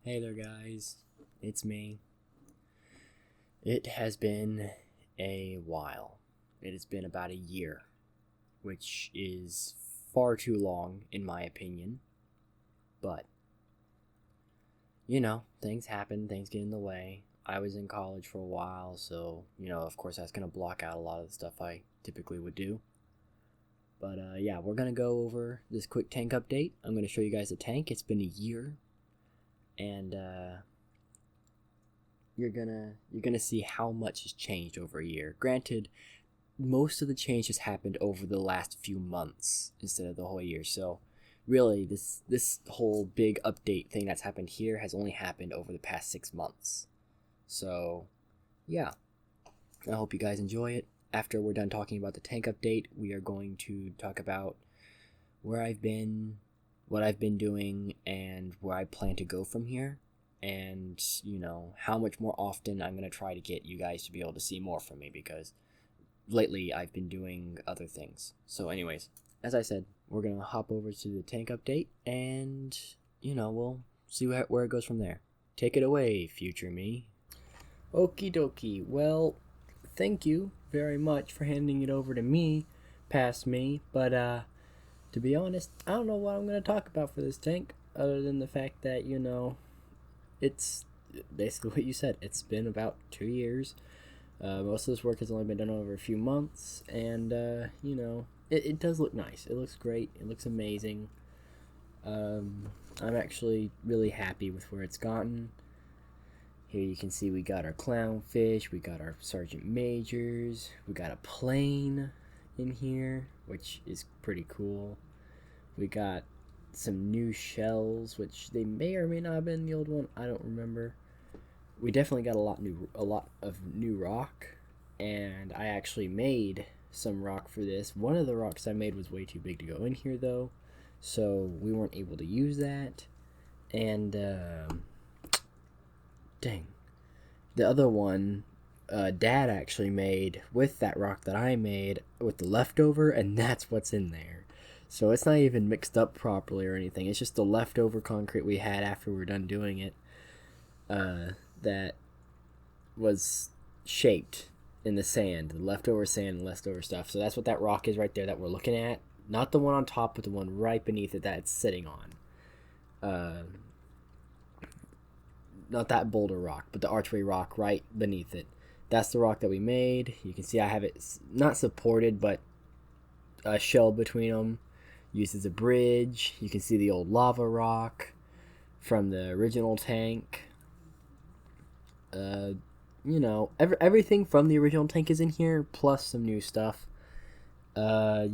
Hey there, guys. It's me. It has been a while. It has been about a year, which is far too long, in my opinion. But, things happen, things get in the way. I was in college for a while, so, of course, that's going to block out a lot of the stuff I typically would do. But, yeah, we're going to go over this quick tank update. I'm going to show you guys the tank. It's been a year. And, you're gonna see how much has changed over a year. Granted, most of the change has happened over the last few months instead of the whole year. So really this whole big update thing that's happened here has only happened over the past 6 months. So yeah. I hope you guys enjoy it. After we're done talking about the tank update, we are going to talk about where I've been, what I've been doing, and where I plan to go from here. And how much more often I'm going to try to get you guys to be able to see more from me, because lately I've been doing other things. So anyways, as I said, we're going to hop over to the tank update, and we'll see where it goes from there. Take it away, future me. Okie dokie. Well, thank you very much for handing it over to me, past me. But to be honest, I don't know what I'm going to talk about for this tank, other than the fact that it's basically what you said. It's been about 2 years. Most of this work has only been done over a few months, and it does look nice. It looks great. It looks amazing. I'm actually really happy with where it's gotten. Here you can see we got our clownfish, we got our sergeant majors, we got a plane in here, which is pretty cool. We got some new shells, which they may or may not have been the old one. I don't remember. We definitely got a lot of new rock, and I actually made some rock for this. One of the rocks I made was way too big to go in here, though, so we weren't able to use that. And dang, the other one, Dad actually made with that rock that I made with the leftover, and that's what's in there. So it's not even mixed up properly or anything. It's just the leftover concrete we had after we were done doing it that was shaped in the sand, the leftover sand and leftover stuff. So that's what that rock is right there that we're looking at. Not the one on top, but the one right beneath it that it's sitting on. Not that boulder rock, but the archway rock right beneath it. That's the rock that we made. You can see I have it not supported, but a shell between them, used as a bridge. You can see the old lava rock from the original tank. Everything from the original tank is in here, plus some new stuff. The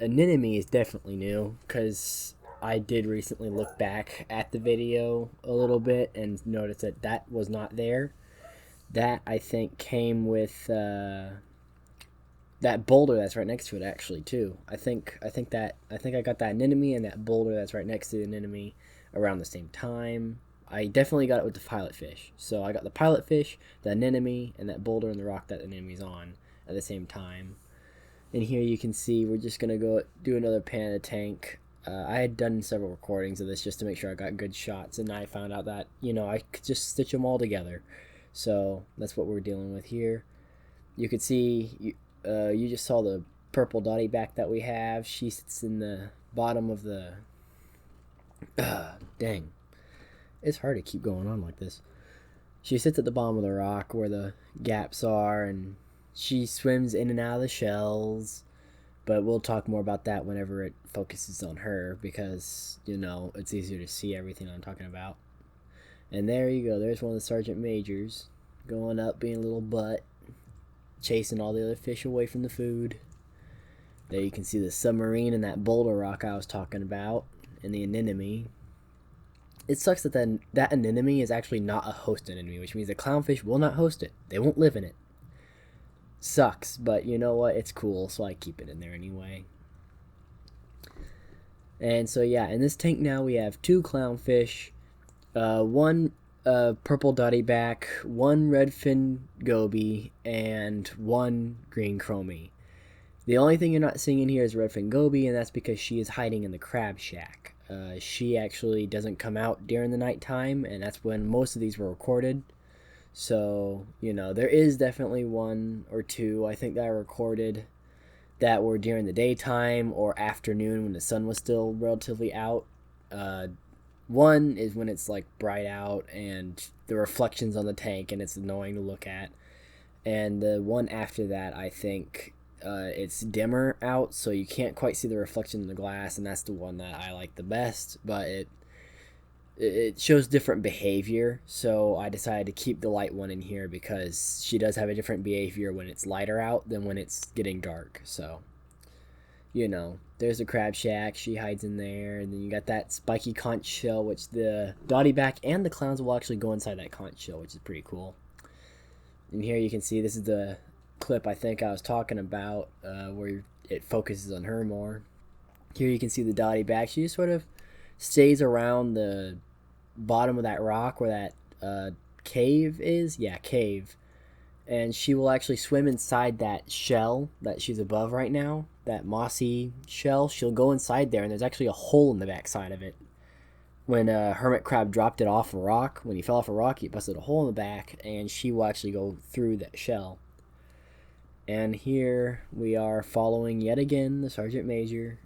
anemone is definitely new, because I did recently look back at the video a little bit and noticed that was not there. That, I think, came with that boulder that's right next to it, actually, too. I think I got that anemone and that boulder that's right next to the anemone around the same time. I definitely got it with the pilot fish. So I got the pilot fish, the anemone, and that boulder and the rock that the anemone's on at the same time. And here you can see we're just gonna go do another pan of the tank. I had done several recordings of this just to make sure I got good shots, and I found out that I could just stitch them all together. So that's what we're dealing with here. You could see you just saw the purple dotty back that we have. She sits in the bottom of the dang, it's hard to keep going on like this. She sits at the bottom of the rock where the gaps are, and she swims in and out of the shells. But we'll talk more about that whenever it focuses on her, because it's easier to see everything I'm talking about. And there you go, there's one of the sergeant majors going up, being a little butt, chasing all the other fish away from the food. There you can see the submarine and that boulder rock I was talking about, and the anemone. It sucks that that anemone is actually not a host anemone, which means the clownfish will not host it. They won't live in it. Sucks, but you know what? It's cool, so I keep it in there anyway. And so yeah, in this tank now we have 2 clownfish, one purple dotty back, 1 redfin goby, and 1 green chromie. The only thing you're not seeing in here is redfin goby, and that's because she is hiding in the crab shack. She actually doesn't come out during the nighttime, and that's when most of these were recorded. So, there is definitely one or two I think that I recorded that were during the daytime or afternoon when the sun was still relatively out. Uh, One is when it's like bright out and the reflections on the tank and it's annoying to look at. And the one after that, I think it's dimmer out, so you can't quite see the reflection in the glass, and that's the one that I like the best. But it shows different behavior, so I decided to keep the light one in here because she does have a different behavior when it's lighter out than when it's getting dark. So, there's a crab shack. She hides in there, and then you got that spiky conch shell, which the dotty back and the clowns will actually go inside that conch shell, which is pretty cool. And here you can see this is the clip I think I was talking about, where it focuses on her more. Here you can see the dotty back. She just sort of stays around the bottom of that rock where that cave is. Yeah, cave. And she will actually swim inside that shell that she's above right now, that mossy shell. She'll go inside there, and there's actually a hole in the backside of it. When a hermit crab dropped it off a rock, when he fell off a rock, he busted a hole in the back, and she will actually go through that shell. And here we are following yet again the Sergeant Major.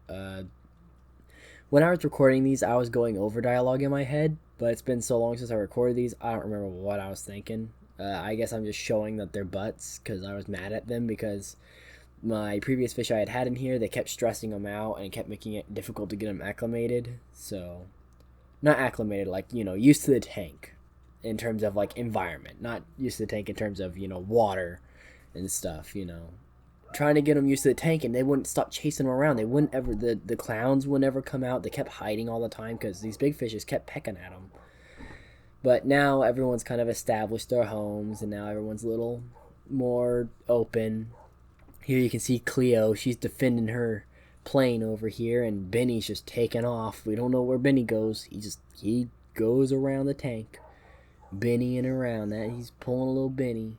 When I was recording these, I was going over dialogue in my head, but it's been so long since I recorded these, I don't remember what I was thinking. I guess I'm just showing that they're butts because I was mad at them because my previous fish I had in here, they kept stressing them out and kept making it difficult to get them acclimated. So, not acclimated, like, used to the tank in terms of, like, environment. Not used to the tank in terms of, water and stuff, Trying to get them used to the tank, and they wouldn't stop chasing them around. They wouldn't ever, the clowns would never come out. They kept hiding all the time because these big fishes kept pecking at them. But now everyone's kind of established their homes, and now everyone's a little more open. Here you can see Cleo. She's defending her plane over here, and Benny's just taking off. We don't know where Benny goes. He goes around the tank, Bennying around that. He's pulling a little Benny.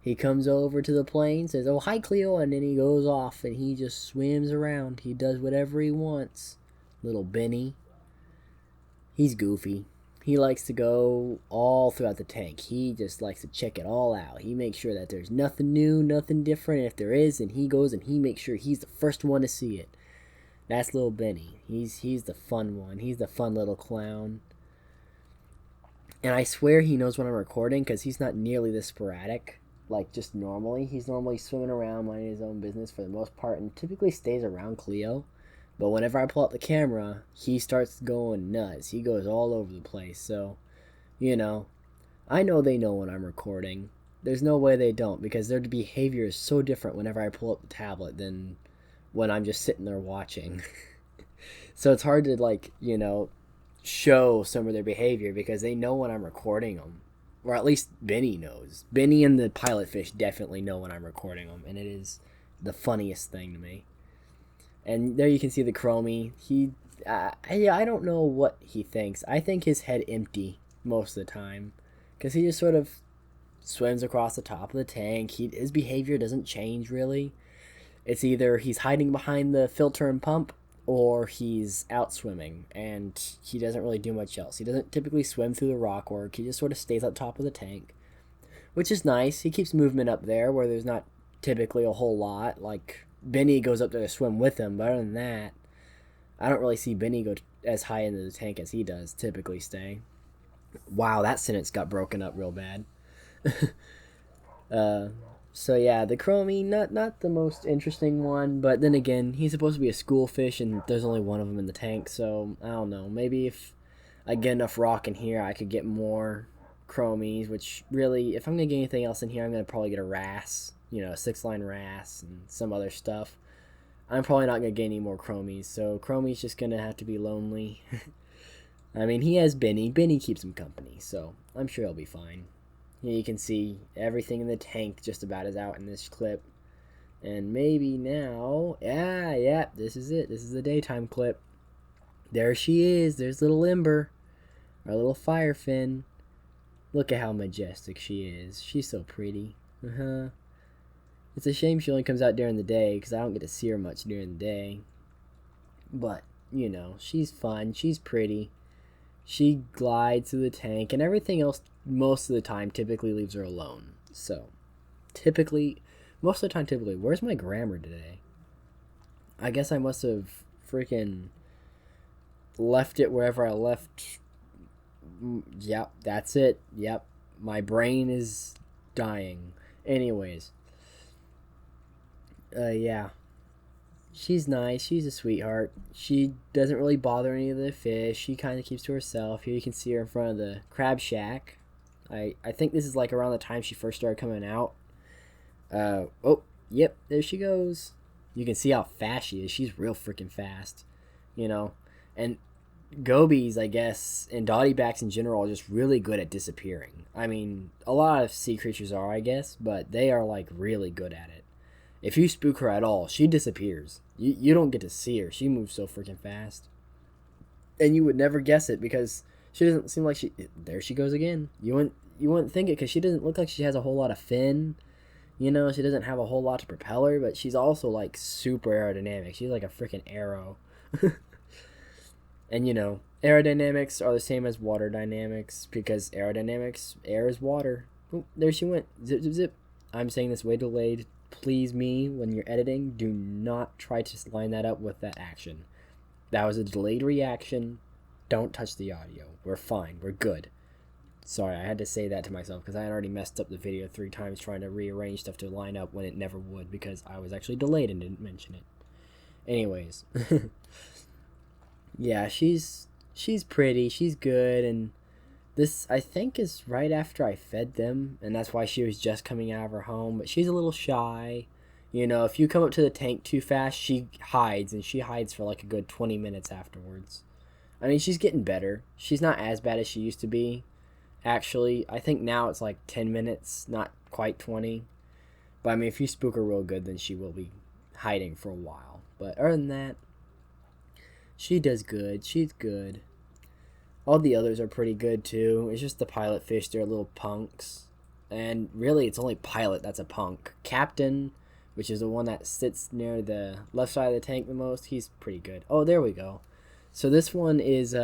He comes over to the plane, says, "Oh, hi, Cleo," and then he goes off, and he just swims around. He does whatever he wants. Little Benny. He's goofy. He likes to go all throughout the tank. He just likes to check it all out. He makes sure that there's nothing new, nothing different. And if there is, then he goes and he makes sure he's the first one to see it. That's little Benny. He's the fun one. He's the fun little clown. And I swear he knows when I'm recording because he's not nearly this sporadic. Like just normally. He's normally swimming around minding his own business for the most part and typically stays around Cleo. But whenever I pull out the camera, he starts going nuts. He goes all over the place. So, I know they know when I'm recording. There's no way they don't because their behavior is so different whenever I pull up the tablet than when I'm just sitting there watching. So it's hard to, show some of their behavior because they know when I'm recording them. Or at least Benny knows. Benny and the pilot fish definitely know when I'm recording them. And it is the funniest thing to me. And there you can see the chromie. I don't know what he thinks. I think his head empty most of the time. Because he just sort of swims across the top of the tank. His behavior doesn't change really. It's either he's hiding behind the filter and pump or he's out swimming. And he doesn't really do much else. He doesn't typically swim through the rock work. He just sort of stays at the top of the tank. Which is nice. He keeps movement up there where there's not typically a whole lot. Like Benny goes up there to swim with him, but other than that, I don't really see Benny go as high into the tank as he does typically stay. Wow, that sentence got broken up real bad. So yeah, the chromie, not the most interesting one, but then again, he's supposed to be a school fish, and there's only one of them in the tank, so I don't know. Maybe if I get enough rock in here, I could get more chromies, which really, if I'm going to get anything else in here, I'm going to probably get a wrasse, a 6-line wrasse and some other stuff. I'm probably not going to get any more chromies, so chromie's just going to have to be lonely. I mean, he has Benny. Benny keeps him company, so I'm sure he'll be fine. Here you can see everything in the tank just about is out in this clip. And maybe now, yeah, this is it. This is the daytime clip. There she is. There's little Ember, our little firefin. Look at how majestic she is. She's so pretty. It's a shame she only comes out during the day because I don't get to see her much during the day. But, you know, she's fun, she's pretty. She glides through the tank, and everything else most of the time typically leaves her alone. So, most of the time, where's my grammar today? I guess I must have freaking left it wherever I left. Yep, that's it. Yep, my brain is dying. Anyways, yeah. She's nice. She's a sweetheart. She doesn't really bother any of the fish. She kind of keeps to herself. Here you can see her in front of the crab shack. I think this is like around the time she first started coming out. Oh, yep, there she goes. You can see how fast she is. She's real freaking fast, you know. And gobies, I guess, and dottybacks in general are just really good at disappearing. I mean, a lot of sea creatures are, I guess, but they are like really good at it. If you spook her at all, she disappears. You don't get to see her. She moves so freaking fast. And you would never guess it because she doesn't seem like she... There she goes again. You wouldn't think it because she doesn't look like she has a whole lot of fin. You know, she doesn't have a whole lot to propel her, but she's also like super aerodynamic. She's like a freaking arrow. And you know, aerodynamics are the same as water dynamics because aerodynamics, air is water. Oop, there she went. Zip, zip, zip. I'm saying this way delayed. Please me, when you're editing, do not try to line that up with that action. That was a delayed reaction. Don't touch the audio. We're fine. We're good. Sorry, I had to say that to myself because I had already messed up the video 3 times trying to rearrange stuff to line up when it never would because I was actually delayed and didn't mention it. Anyways. Yeah, she's pretty. She's good, and this, I think, is right after I fed them, and that's why she was just coming out of her home. But she's a little shy. You know, if you come up to the tank too fast, she hides, and she hides for like a good 20 minutes afterwards. I mean, she's getting better. She's not as bad as she used to be. Actually, I think now it's like 10 minutes, not quite 20. But I mean, if you spook her real good, then she will be hiding for a while. But other than that, she does good. She's good. All the others are pretty good too. It's just the pilot fish, they're little punks. And really, it's only pilot that's a punk. Captain, which is the one that sits near the left side of the tank the most, he's pretty good. Oh, there we go. So this one is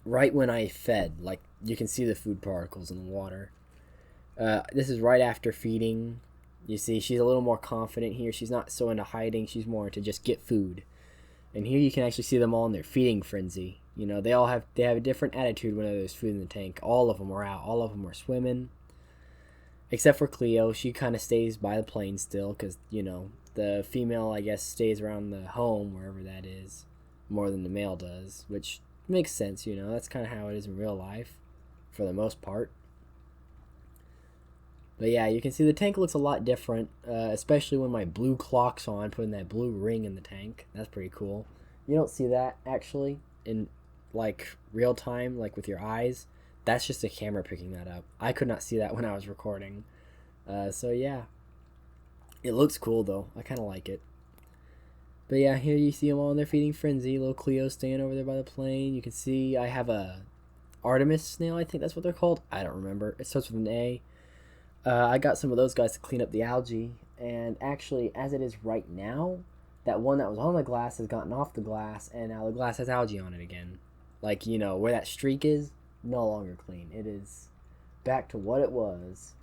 right when I fed. Like, you can see the food particles in the water. This is right after feeding. You see, she's a little more confident here. She's not so into hiding. She's more into just get food. And here you can actually see them all in their feeding frenzy. You know, they have a different attitude whenever there's food in the tank. All of them are out. All of them are swimming. Except for Cleo. She kind of stays by the plane still because, you know, the female, I guess, stays around the home, wherever that is, more than the male does. Which makes sense, you know. That's kind of how it is in real life for the most part. But yeah, you can see the tank looks a lot different, especially when my blue clock's on, putting that blue ring in the tank. That's pretty cool. You don't see that, actually, in, like, real time, like, with your eyes. That's just the camera picking that up. I could not see that when I was recording. So, yeah. It looks cool, though. I kind of like it. But, yeah, here you see them all in their feeding frenzy. Little Cleo staying over there by the plane. You can see I have a Artemis snail, I think that's what they're called. I don't remember. It starts with an A. I got some of those guys to clean up the algae, and actually, as it is right now, that one that was on the glass has gotten off the glass, and now the glass has algae on it again. Like, you know, where that streak is, no longer clean. It is back to what it was.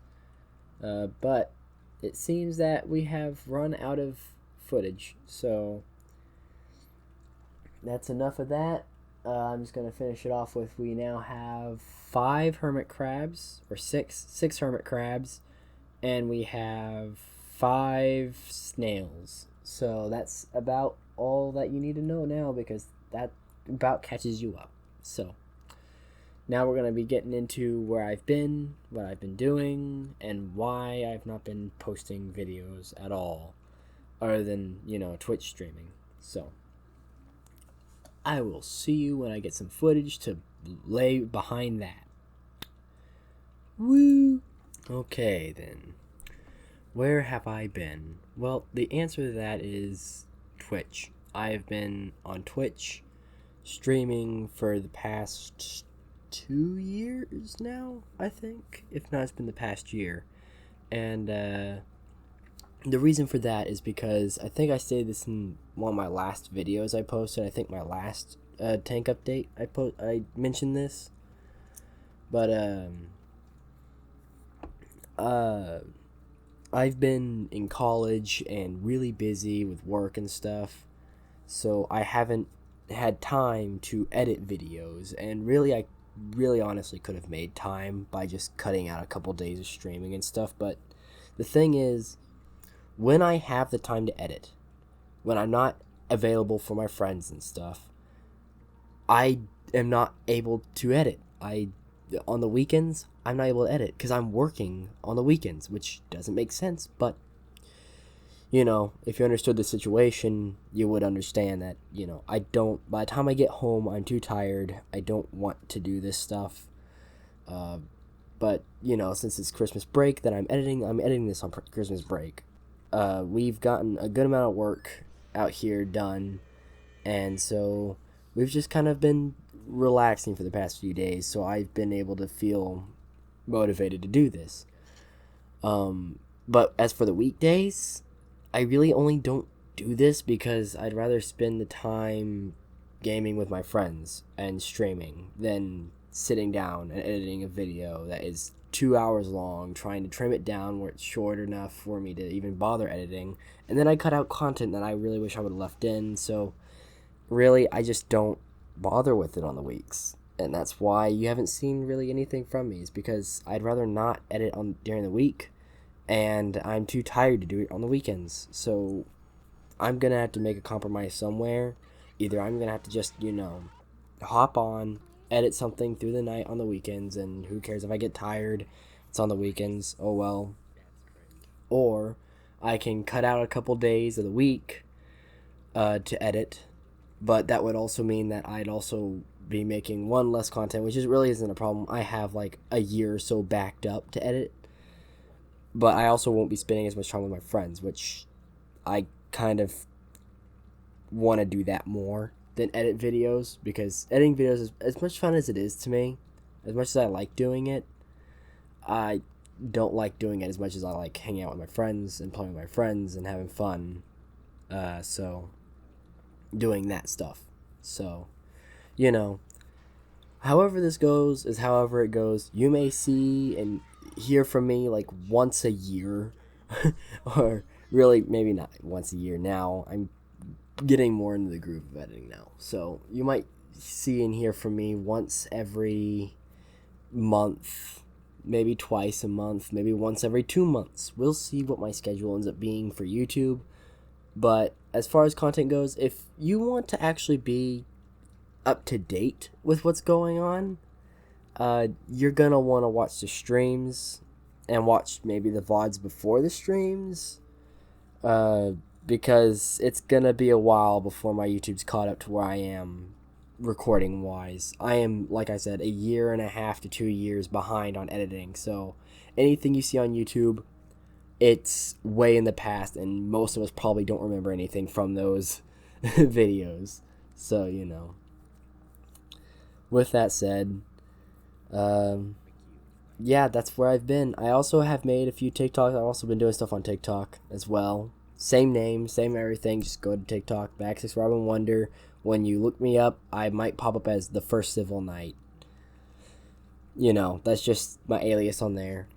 But it seems that we have run out of footage, so that's enough of that. I'm just going to finish it off with, we now have 5 hermit crabs, or 6 hermit crabs, and we have 5 snails. So that's about all that you need to know now, because that about catches you up. So now we're going to be getting into where I've been, what I've been doing, and why I've not been posting videos at all, other than, you know, Twitch streaming. So I will see you when I get some footage to lay behind that. Woo! Okay, then. Where have I been? Well, the answer to that is Twitch. I've been on Twitch streaming for the past 2 years now, I think. If not, it's been the past year. And The reason for that is because I think I stated this in one of my last videos I posted. I think my last tank update I mentioned this, but I've been in college and really busy with work and stuff, so I haven't had time to edit videos. And I really honestly could have made time by just cutting out a couple days of streaming and stuff. But the thing is, when I have the time to edit, when I'm not available for my friends and stuff, I am not able to edit. On the weekends, I'm not able to edit because I'm working on the weekends, which doesn't make sense. But if you understood the situation, you would understand that I don't. By the time I get home, I'm too tired. I don't want to do this stuff. But since it's Christmas break that I'm editing this on Christmas break. We've gotten a good amount of work out here done, and so we've just kind of been relaxing for the past few days, so I've been able to feel motivated to do this. But as for the weekdays, I really only don't do this because I'd rather spend the time gaming with my friends and streaming than sitting down and editing a video that is 2 hours long, trying to trim it down where it's short enough for me to even bother editing. And then I cut out content that I really wish I would have left in. So really, I just don't bother with it on the weeks. And that's why you haven't seen really anything from me, is because I'd rather not edit during the week, and I'm too tired to do it on the weekends. So I'm going to have to make a compromise somewhere. Either I'm going to have to just, hop on, edit something through the night on the weekends, and who cares if I get tired, it's on the weekends, oh well. Or I can cut out a couple days of the week to edit, but that would also mean that I'd also be making one less content, which really isn't a problem. I have like a year or so backed up to edit, but I also won't be spending as much time with my friends, which I kind of want to do that more than edit videos, because editing videos is as much fun as it is to me. As much as I like doing it, I don't like doing it as much as I like hanging out with my friends and playing with my friends and having fun. So doing that stuff. So, however this goes is however it goes. You may see and hear from me like once a year, or really maybe not once a year now. I'm getting more into the groove of editing now, so you might see and hear from me once every month, maybe twice a month, maybe once every 2 months. We'll see what my schedule ends up being for YouTube. But as far as content goes, if you want to actually be up to date with what's going on, you're gonna want to watch the streams and watch maybe the VODs before the streams, because it's gonna be a while before my YouTube's caught up to where I am recording wise. I am, like I said, 1.5 to 2 years behind on editing, so anything you see on YouTube, it's way in the past, and most of us probably don't remember anything from those videos. So with that said, yeah, that's where I've been. I also have made a few TikToks. I've also been doing stuff on TikTok as well. Same name, same everything. Just go to TikTok, Back6 Robin Wonder. When you look me up, I might pop up as the First Civil Knight. That's just my alias on there.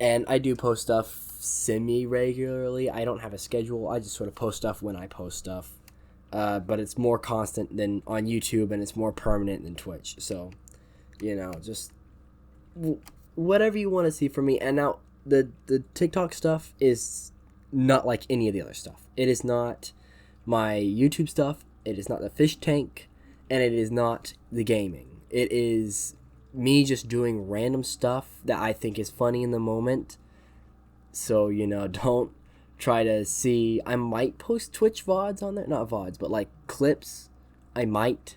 And I do post stuff semi-regularly. I don't have a schedule. I just sort of post stuff when I post stuff. But it's more constant than on YouTube, and it's more permanent than Twitch. So, just whatever you want to see from me. And now, the TikTok stuff is not like any of the other stuff. It is not my YouTube stuff. It is not the fish tank. And it is not the gaming. It is me just doing random stuff that I think is funny in the moment. So, don't try to see. I might post Twitch VODs on there. Not VODs, but like clips. I might.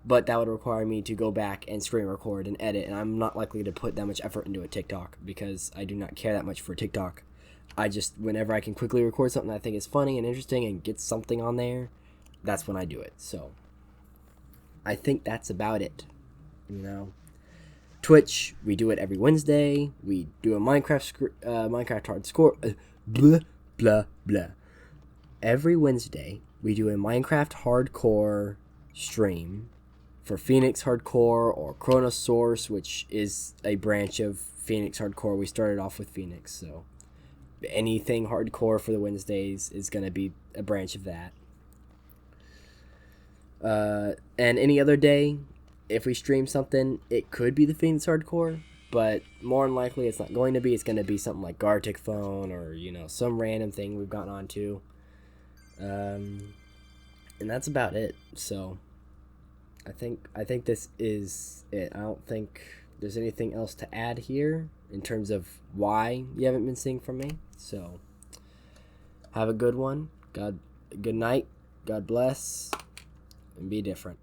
But that would require me to go back and screen record and edit. And I'm not likely to put that much effort into a TikTok, because I do not care that much for TikTok. I just, whenever I can quickly record something I think is funny and interesting and get something on there, that's when I do it. So, I think that's about it. Twitch, we do it every Wednesday. We do a Minecraft hard score. blah blah. Every Wednesday we do a Minecraft hardcore stream for Phoenix Hardcore or Chronosource, which is a branch of Phoenix Hardcore. We started off with Phoenix, so anything hardcore for the Wednesdays is going to be a branch of that. And any other day, if we stream something, it could be the Phoenix Hardcore, but more than likely it's not going to be. It's going to be something like Gartic Phone or, some random thing we've gotten onto. And that's about it. So I think this is it. I don't think there's anything else to add here in terms of why you haven't been seeing from me. So have a good one. Good night. God bless. And be different.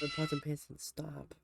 The pots and pans didn't stop.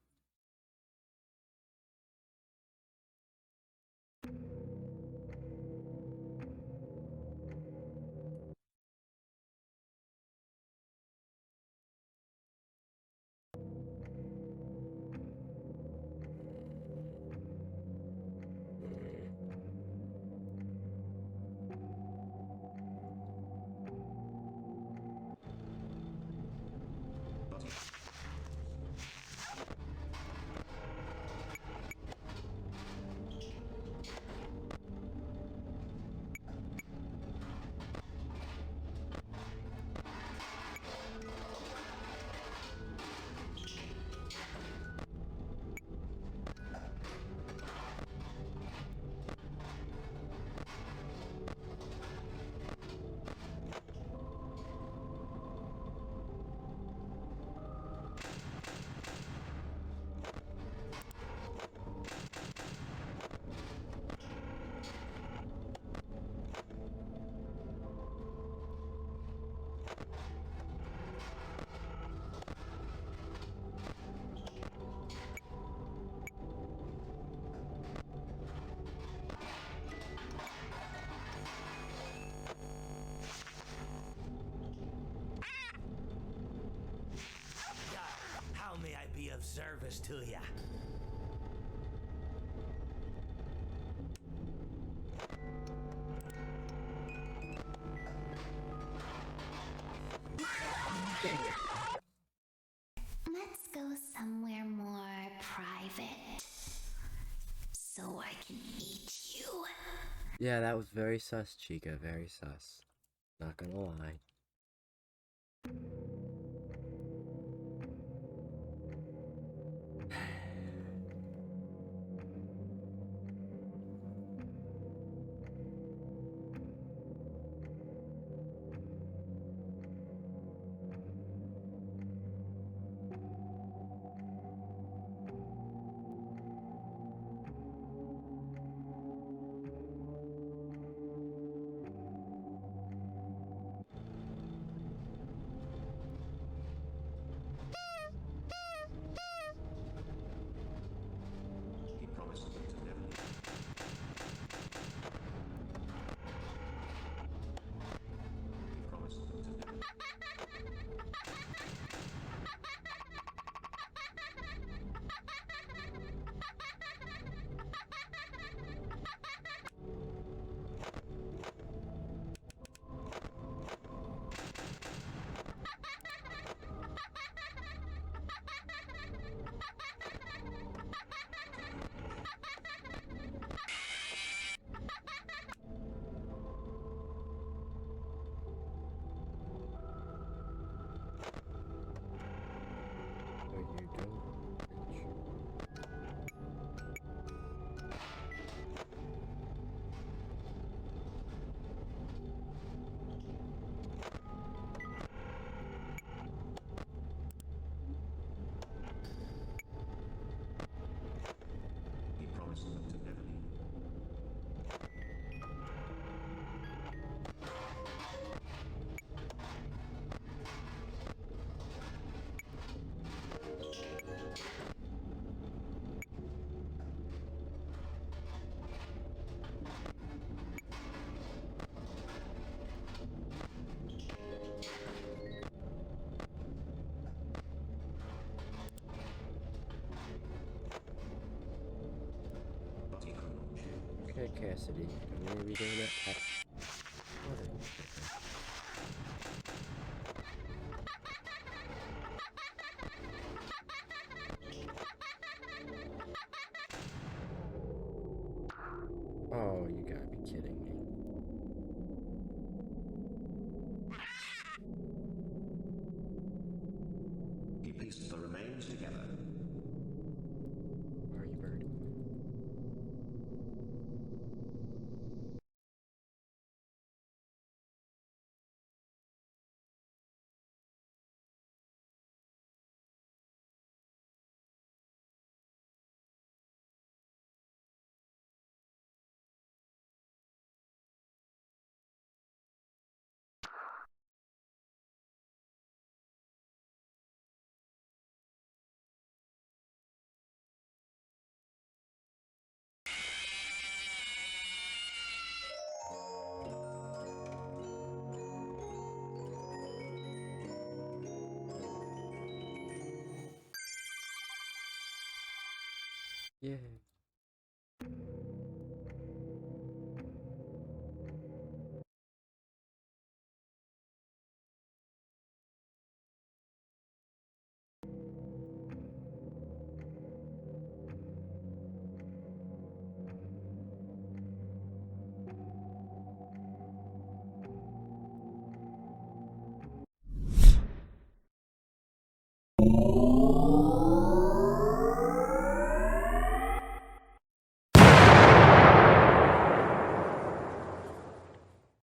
How may I be of service to ya? Let's go somewhere more private so I can eat you. Yeah, that was very sus, Chica. Very sus. Not gonna lie. that, Cassidy? Do you want to be doing that? Oh, you gotta be kidding me. He pieced the remains together. Where are you, bird? Yeah.